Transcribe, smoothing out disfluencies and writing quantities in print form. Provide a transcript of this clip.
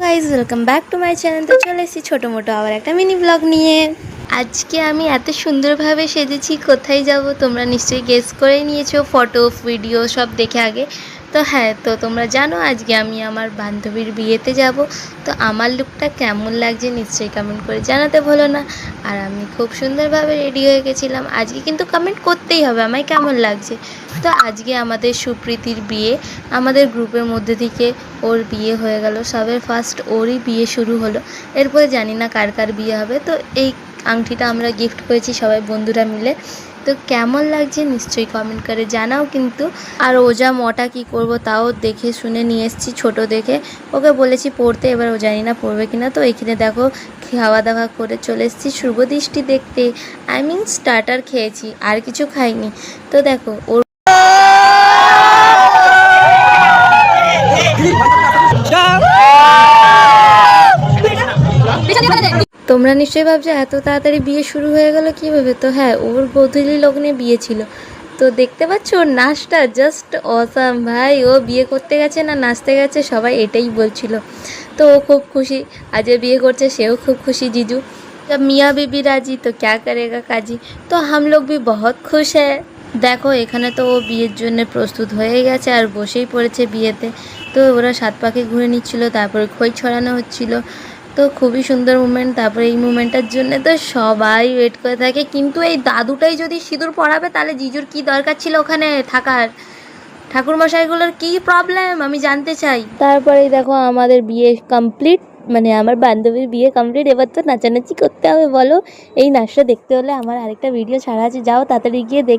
Guys welcome back to my channel. তো চলে এসেছি ছোটো মোটো আবার একটা মিনি ব্লগ নিয়ে। আজকে আমি এত সুন্দরভাবে সেজেছি, কোথায় যাব তোমরা নিশ্চয়ই গেস করে নিয়েছো ফটো ভিডিও সব দেখে আগে। তো হ্যাঁ, তো তোমরা জানো আজকে আমি আমার বান্ধবীর বিয়েতে যাব। তো আমার লুকটা কেমন লাগছে নিশ্চয়ই কমেন্ট করে জানাতে ভুলো না। আর আমি খুব সুন্দরভাবে রেডি হয়ে গেছিলাম। আজকে কিন্তু কমেন্ট করতেই হবে আমায় কেমন লাগছে। তো আজকে আমাদের সুপ্রীতির বিয়ে, আমাদের গ্রুপের মধ্যে থেকে ওর বিয়ে হয়ে গেল, সবের ফার্স্ট ওরই বিয়ে শুরু হলো। এরপরে জানি না কার কার বিয়ে হবে। তো এই আংটিটা আমরা গিফট করেছি সবাই বন্ধুরা মিলে। তো কেমন লাগছে নিশ্চয়ই কমেন্ট করে জানাও কিন্তু। আর ও যা মটা কী করবো তাও দেখে শুনে নিয়ে এসেছি ছোটো দেখে। ওকে বলেছি পড়তে, এবার ও জানি না পড়বে কিনা। তো এখানে দেখো খাওয়া দাওয়া করে চলে এসেছি শুভ দৃষ্টি দেখতে। স্টার্টার খেয়েছি, আর কিছু খাইনি। তো দেখো ওর তোমরা নিশ্চয়ই ভাবছো এত তাড়াতাড়ি বিয়ে শুরু হয়ে গেল কীভাবে। তো হ্যাঁ, ওর গোধূলি লগ্নে বিয়ে ছিল। তো দেখতে পাচ্ছ ওর নাচটা জাস্ট অসাম ভাই। ও বিয়ে করতে গেছে না নাচতে গেছে, সবাই এটাই বলছিল। তো ও খুব খুশি, আজ বিয়ে করছে, সেও খুব খুশি। জিজু जब मियाँ बीबी राजी तो क्या करेगा काजी। तो हम लोग भी बहुत खुश है। দেখো এখানে তো ও বিয়ের জন্য প্রস্তুত হয়ে গেছে আর বসেই পড়েছে বিয়েতে। তো ওরা সাত পাকে ঘুরে নিচ্ছিল, তারপরে খই ছড়ানো হচ্ছিল। তো খুবই সুন্দর মুমেন্ট। তারপরে এই মুমেন্টটার জন্য তো সবাই ওয়েট করে থাকে, কিন্তু এই দাদুটাই যদি সিঁদুর পরাবে তাহলে জিজুর কি দরকার ছিল ওখানে থাকার। ঠাকুরমশাইগুলোর কি প্রবলেম আমি জানতে চাই। তারপরেই দেখো আমাদের বিয়ে কমপ্লিট, মানে আমার বান্ধবীর বিয়ে কমপ্লিট। এবার তো নাচানাচি করতে হবে বলো। এই নাচটা দেখতে হলে আমার আরেকটা ভিডিও ছাড়া আছে, যাও তাড়াতাড়ি গিয়ে দেখে